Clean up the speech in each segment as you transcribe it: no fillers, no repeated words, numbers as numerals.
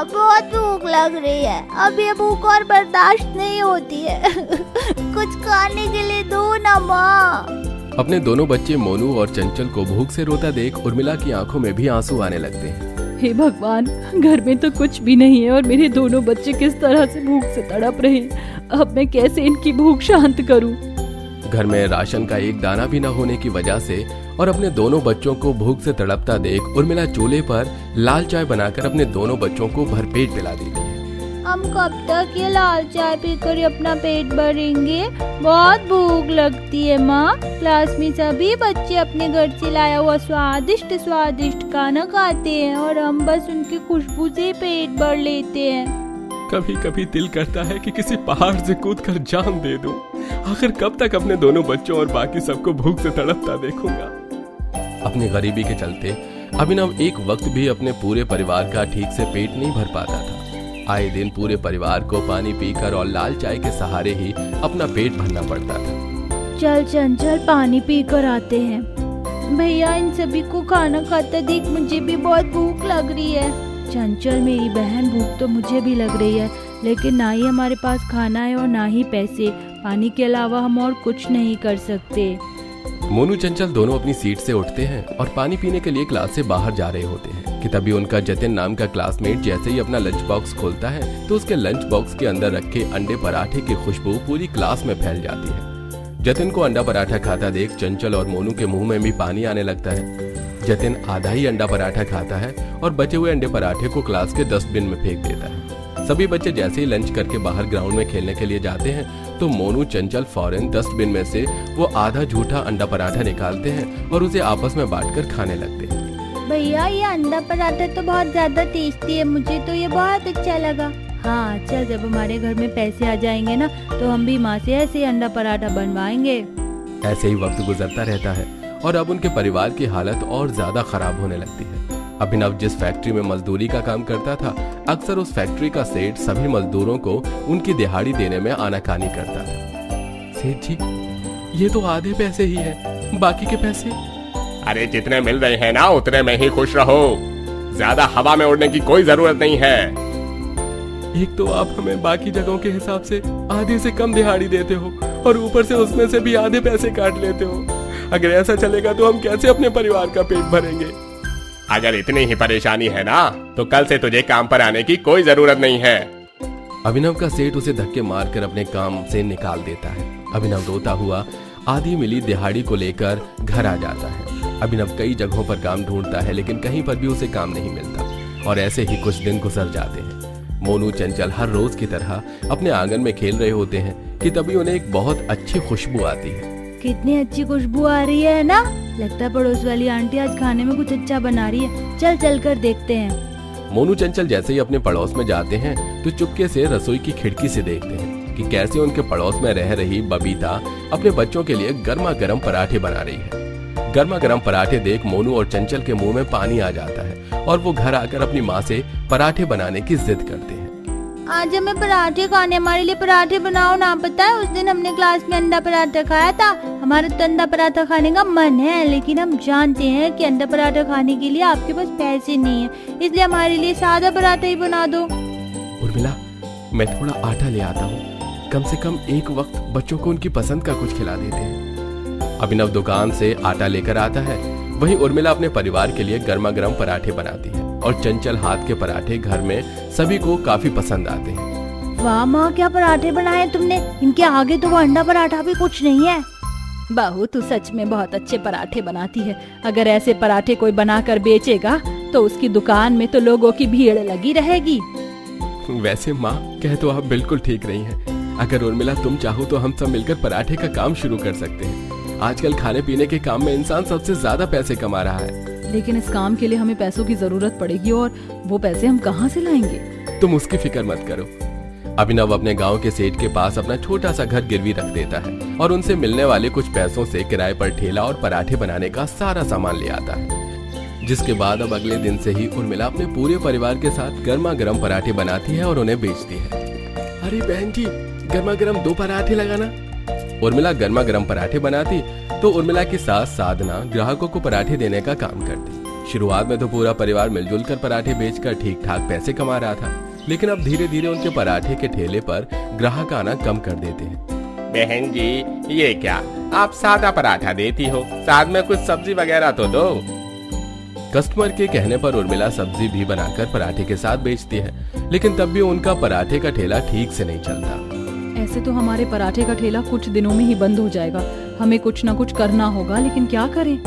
माँ, बहुत भूख लग रही है। अब ये भूख और बर्दाश्त नहीं होती है। कुछ खाने के लिए दो ना माँ। अपने दोनों बच्चे मोनू और चंचल को भूख से रोता देख उर्मिला की आंखों में भी आंसू आने लगते हैं। हे भगवान, घर में तो कुछ भी नहीं है और मेरे दोनों बच्चे किस तरह से भूख से तड़प रहे हैं। अब मैं कैसे इनकी भूख शांत करूं? घर में राशन का एक दाना भी न होने की वजह से और अपने दोनों बच्चों को भूख से तड़पता देख उर्मिला चूल्हे पर लाल चाय बनाकर अपने दोनों बच्चों को भरपेट पिला देती है। हम कब तक ये लाल चाय पीकर अपना पेट भरेंगे? बहुत भूख लगती है माँ। क्लास में सभी बच्चे अपने घर से लाया हुआ स्वादिष्ट स्वादिष्ट खाना खाते हैं और हम बस उनकी खुशबू से पेट भर लेते हैं। कभी कभी दिल करता है कि किसी पहाड़ से कूदकर जान दे दूं। आखिर कब तक अपने दोनों बच्चों और बाकी सबको भूख से तड़पता देखूंगा। अपनी गरीबी के चलते अभिनव एक वक्त भी अपने पूरे परिवार का ठीक से पेट नहीं भर पाता था। आए दिन पूरे परिवार को पानी पीकर और लाल चाय के सहारे ही अपना पेट भरना पड़ता था। चल चंचल, पानी पी कर आते हैं। भैया, इन सभी को खाना खाता देख मुझे भी बहुत भूख लग रही है। चंचल मेरी बहन, भूख तो मुझे भी लग रही है, लेकिन ना ही हमारे पास खाना है और ना ही पैसे। पानी के अलावा हम और कुछ नहीं कर सकते। मोनू चंचल दोनों अपनी सीट से उठते हैं और पानी पीने के लिए क्लास से बाहर जा रहे होते हैं कि तभी उनका जतिन नाम का क्लासमेट जैसे ही अपना लंच बॉक्स खोलता है तो उसके लंच बॉक्स के अंदर रखे अंडे पराठे की खुशबू पूरी क्लास में फैल जाती है। जतिन को अंडा पराठा खाता देख चंचल और मोनू के मुंह में भी पानी आने लगता है। जतिन आधा ही अंडा पराठा खाता है और बचे हुए अंडे पराठे को क्लास के डस्टबिन में फेंक देता है। सभी बच्चे जैसे ही लंच करके बाहर ग्राउंड में खेलने के लिए जाते हैं तो मोनू चंचल फौरन डस्टबिन में से वो आधा झूठा अंडा पराठा निकालते हैं और उसे आपस में बांटकर खाने लगते हैं। भैया, ये अंडा पराठा तो बहुत ज्यादा टेस्टी है, मुझे तो ये बहुत अच्छा लगा। हाँ चल, जब हमारे घर में पैसे आ जाएंगे ना तो हम भी माँ से ऐसे अंडा पराठा बनवाएंगे। ऐसे ही वक्त गुजरता रहता है और अब उनके परिवार की हालत और ज्यादा खराब होने लगती है। अभिनव जिस फैक्ट्री में मजदूरी का काम करता था, अक्सर उस फैक्ट्री का सेठ सभी मजदूरों को उनकी दिहाड़ी देने में आनाकानी करता था। सेठ जी, ये तो आधे पैसे ही है, बाकी के पैसे? अरे जितने मिल रहे हैं ना उतने में ही खुश रहो, ज्यादा हवा में उड़ने की कोई जरूरत नहीं है। एक तो आप हमें बाकी जगहों के हिसाब से आधे से कम दिहाड़ी देते हो और ऊपर से उसमें से भी आधे पैसे काट लेते हो। अगर ऐसा चलेगा तो हम कैसे अपने परिवार का पेट भरेंगे? अगर इतनी ही परेशानी है ना तो कल से तुझे काम पर आने की कोई जरूरत नहीं है। अभिनव का सेठ उसे धक्के मारकर अपने काम से निकाल देता है। अभिनव रोता हुआ आधी मिली दिहाड़ी को लेकर घर आ जाता है। अभिनव कई जगहों पर काम ढूंढता है लेकिन कहीं पर भी उसे काम नहीं मिलता और ऐसे ही कुछ दिन गुजर जाते हैं। मोनू चंचल हर रोज की तरह अपने आंगन में खेल रहे होते हैं कि तभी उन्हें एक बहुत अच्छी खुशबू आती है। कितनी अच्छी खुशबू आ रही है ना? लगता है पड़ोस वाली आंटी आज खाने में कुछ अच्छा बना रही है। चल चल कर देखते हैं। मोनू चंचल जैसे ही अपने पड़ोस में जाते हैं तो चुपके से रसोई की खिड़की से देखते हैं कि कैसे उनके पड़ोस में रह रही बबीता अपने बच्चों के लिए गर्मा गर्म पराठे बना रही है। गर्मा गर्म पराठे देख मोनू और चंचल के मुंह में पानी आ जाता है और वो घर आकर अपनी माँ से पराठे बनाने की जिद करते हैं। आज हमें पराठे खाने, हमारे लिए पराठे बनाओ ना। पता है उस दिन हमने क्लास में अंडा पराठा खाया था। हमारा तो अंडा पराठा खाने का मन है, लेकिन हम जानते हैं कि अंडा पराठा खाने के लिए आपके पास पैसे नहीं है, इसलिए हमारे लिए सादा पराठा ही बना दो। उर्मिला, मैं थोड़ा आटा ले आता हूँ, कम से कम एक वक्त बच्चों को उनकी पसंद का कुछ खिला देते हैं। अभिनव दुकान से आटा लेकर आता है, वहीं उर्मिला अपने परिवार के लिए गर्मा गर्म पराठे बनाती है और चंचल हाथ के पराठे घर में सभी को काफी पसंद आते हैं। वाह माँ, क्या पराठे बनाए तुमने। इनके आगे तो वो अंडा पराठा भी कुछ नहीं है। बहू, तू सच में बहुत अच्छे पराठे बनाती है। अगर ऐसे पराठे कोई बनाकर बेचेगा तो उसकी दुकान में तो लोगों की भीड़ लगी रहेगी। वैसे माँ, कह तो आप बिल्कुल ठीक रही हैं। अगर उर्मिला तुम चाहो तो हम सब मिलकर पराठे का काम शुरू कर सकते हैं। आजकल खाने पीने के काम में इंसान सबसे ज्यादा पैसे कमा रहा है। लेकिन इस काम के लिए हमें पैसों की जरूरत पड़ेगी और वो पैसे हम कहाँ से लाएंगे? तुम उसकी फिक्र मत करो। अभिनव अपने गांव के सेठ के पास अपना छोटा सा घर गिरवी रख देता है और उनसे मिलने वाले कुछ पैसों से किराए पर ठेला और पराठे बनाने का सारा सामान ले आता है। जिसके बाद अब अगले दिन से ही उर्मिला अपने पूरे परिवार के साथ गर्मा गर्म पराठे बनाती है और उन्हें बेचती है। अरे बहन जी, गर्मा गर्म 2 पराठे लगाना। उर्मिला गर्मा गर्म पराठे बनाती तो उर्मिला की सास साधना ग्राहकों को पराठे देने का काम करती। शुरुआत में तो पूरा परिवार मिलजुल कर पराठे बेचकर ठीक ठाक पैसे कमा रहा था, लेकिन अब धीरे धीरे उनके पराठे के ठेले पर ग्राहक आना कम कर देते हैं। बहन जी, ये क्या आप सादा पराठा देती हो, साथ में कुछ सब्जी वगैरह तो दो। कस्टमर के कहने पर उर्मिला सब्जी भी बनाकर पराठे के साथ बेचती है, लेकिन तब भी उनका पराठे का ठेला ठीक से नहीं चलता। ऐसे तो हमारे पराठे का ठेला कुछ दिनों में ही बंद हो जाएगा। हमें कुछ न कुछ करना होगा, लेकिन क्या करें?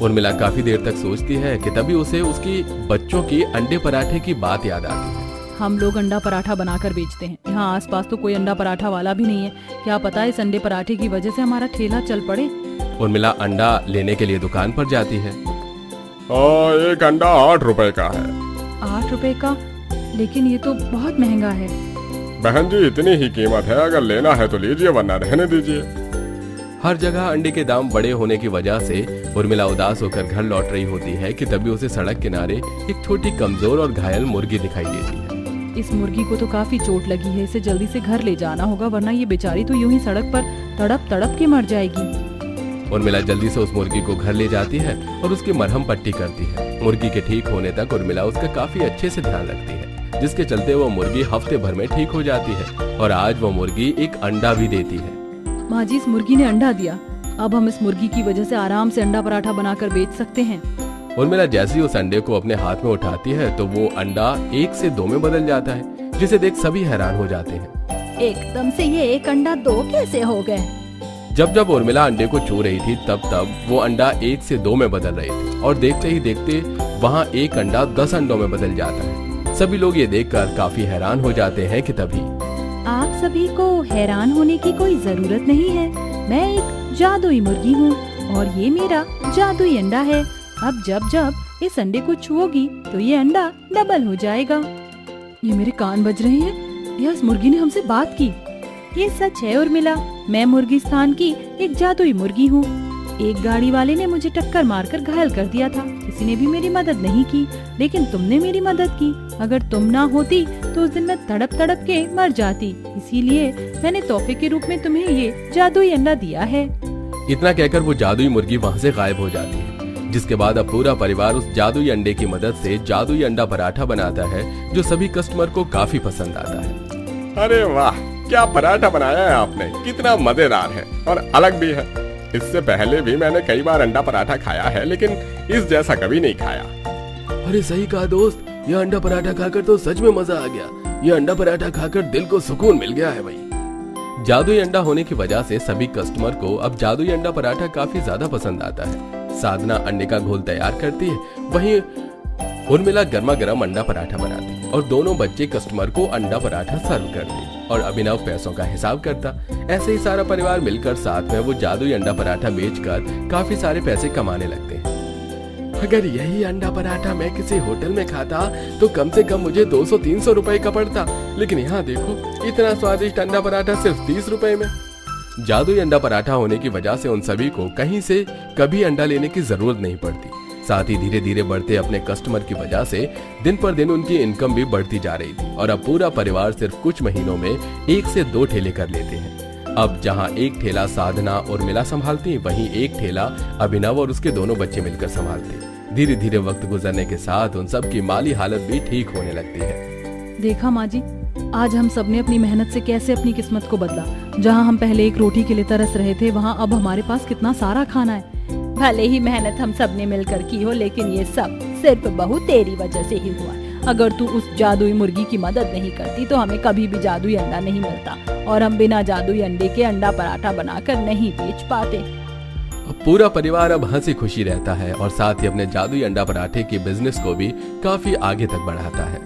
उर्मिला काफी देर तक सोचती है कि तभी उसे उसकी बच्चों की अंडे पराठे की बात याद आती है। हम लोग अंडा पराठा बनाकर बेचते हैं। यहाँ आसपास तो कोई अंडा पराठा वाला भी नहीं है। क्या पता इस अंडे पराठे की वजह से हमारा ठेला चल पड़े। उर्मिला अंडा लेने के लिए दुकान पर जाती है। एक अंडा 8 रुपए का है। 8 रुपए का? लेकिन ये तो बहुत महंगा है। बहन जी, इतनी ही कीमत है, अगर लेना है तो लीजिए, वरना रहने दीजिए। हर जगह अंडे के दाम बड़े होने की वजह से उर्मिला उदास होकर घर लौट रही होती है कि तभी उसे सड़क किनारे एक छोटी कमजोर और घायल मुर्गी दिखाई देती है। इस मुर्गी को तो काफी चोट लगी है, इसे जल्दी से घर ले जाना होगा, वरना ये बेचारी तो यूं ही सड़क पर तड़प तड़प के मर जाएगी। उर्मिला जल्दी से उस मुर्गी को घर ले जाती है और उसकी मरहम पट्टी करती है। मुर्गी के ठीक होने तक उर्मिला उसका काफी अच्छे से ध्यान रखती है, जिसके चलते वो मुर्गी हफ्ते भर में ठीक हो जाती है और आज वो मुर्गी एक अंडा भी देती है। माँ जी, इस मुर्गी ने अंडा दिया। अब हम इस मुर्गी की वजह से आराम से अंडा पराठा बनाकर बेच सकते हैं। उर्मिला जैसे ही उस अंडे को अपने हाथ में उठाती है तो वो अंडा 1 से 2 में बदल जाता है, जिसे देख सभी हैरान हो जाते हैं। एकदम से ये एक अंडा 2 कैसे हो गए? जब जब उर्मिला अंडे को छू रही थी तब तब वो अंडा 1 से 2 में बदल रहे थे और देखते ही देखते वहाँ एक अंडा 10 अंडों में बदल जाता है। सभी लोग ये देखकर काफी हैरान हो जाते हैं कि तभी आप सभी को हैरान होने की कोई जरूरत नहीं है। मैं एक जादुई मुर्गी हूँ और ये मेरा जादुई अंडा है। अब जब जब इस अंडे को छुओगी तो ये अंडा डबल हो जाएगा। ये मेरे कान बज रहे हैं। यह इस मुर्गी ने हमसे बात की। ये सच है उर्मिला, मैं मुर्गिस्तान की एक जादुई मुर्गी हूँ। एक गाड़ी वाले ने मुझे टक्कर मारकर घायल कर दिया था। किसी ने भी मेरी मदद नहीं की, लेकिन तुमने मेरी मदद की। अगर तुम ना होती तो उस दिन मैं तड़प तड़प के मर जाती। इसीलिए मैंने तोहफे के रूप में तुम्हें ये जादुई अंडा दिया है। इतना कहकर वो जादुई मुर्गी वहाँ से गायब हो जाती है, जिसके बाद अब पूरा परिवार उस जादुई अंडे की मदद से जादुई अंडा पराठा बनाता है, जो सभी कस्टमर को काफी पसंद आता है। अरे वाह, क्या पराठा बनाया है आपने, कितना मजेदार है और अलग भी है। इससे पहले भी मैंने कई बार अंडा पराठा खाया है, लेकिन इस जैसा कभी नहीं खाया। अरे सही कहा दोस्त, यह अंडा पराठा खाकर तो सच में मजा आ गया। यह अंडा पराठा खाकर दिल को सुकून मिल गया है भाई। जादुई अंडा होने की वजह से सभी कस्टमर को अब जादुई अंडा पराठा काफी ज्यादा पसंद आता है। साधना अंडे का घोल तैयार करती है, वहीं उर्मिला गर्मा गर्म अंडा पराठा बनाती है और दोनों बच्चे कस्टमर को अंडा पराठा सर्व करते और अभिनव पैसों का हिसाब करता। ऐसे ही सारा परिवार मिलकर साथ में वो जादुई अंडा पराठा बेचकर काफी सारे पैसे कमाने लगते हैं। अगर यही अंडा पराठा मैं किसी होटल में खाता तो कम से कम मुझे 200-300 रुपए का पड़ता, लेकिन यहाँ देखो इतना स्वादिष्ट अंडा पराठा सिर्फ 30 रुपए में। जादुई अंडा पराठा होने की वजह से उन सभी को कहीं से कभी अंडा लेने की जरूरत नहीं पड़ती। साथ ही धीरे धीरे बढ़ते अपने कस्टमर की वजह से दिन पर दिन उनकी इनकम भी बढ़ती जा रही थी और अब पूरा परिवार सिर्फ कुछ महीनों में 1 से 2 ठेले कर लेते हैं। अब जहां एक ठेला साधना और उर्मिला संभालती, वहीं एक ठेला अभिनव और उसके दोनों बच्चे मिलकर संभालते। धीरे धीरे वक्त गुजरने के साथ उन सब की माली हालत भी ठीक होने लगती है। देखा माँ जी, आज हम सबने अपनी मेहनत से कैसे अपनी किस्मत को बदला। जहाँ हम पहले एक रोटी के लिए तरस रहे थे, वहाँ अब हमारे पास कितना सारा खाना है। भले ही मेहनत हम सब ने मिलकर की हो, लेकिन ये सब सिर्फ बहू तेरी वजह से ही हुआ। अगर तू उस जादुई मुर्गी की मदद नहीं करती तो हमें कभी भी जादुई अंडा नहीं मिलता और हम बिना जादुई अंडे के अंडा पराठा बनाकर नहीं बेच पाते। पूरा परिवार अब हंसी खुशी रहता है और साथ ही अपने जादुई अंडा पराठे के बिजनेस को भी काफी आगे तक बढ़ाता है।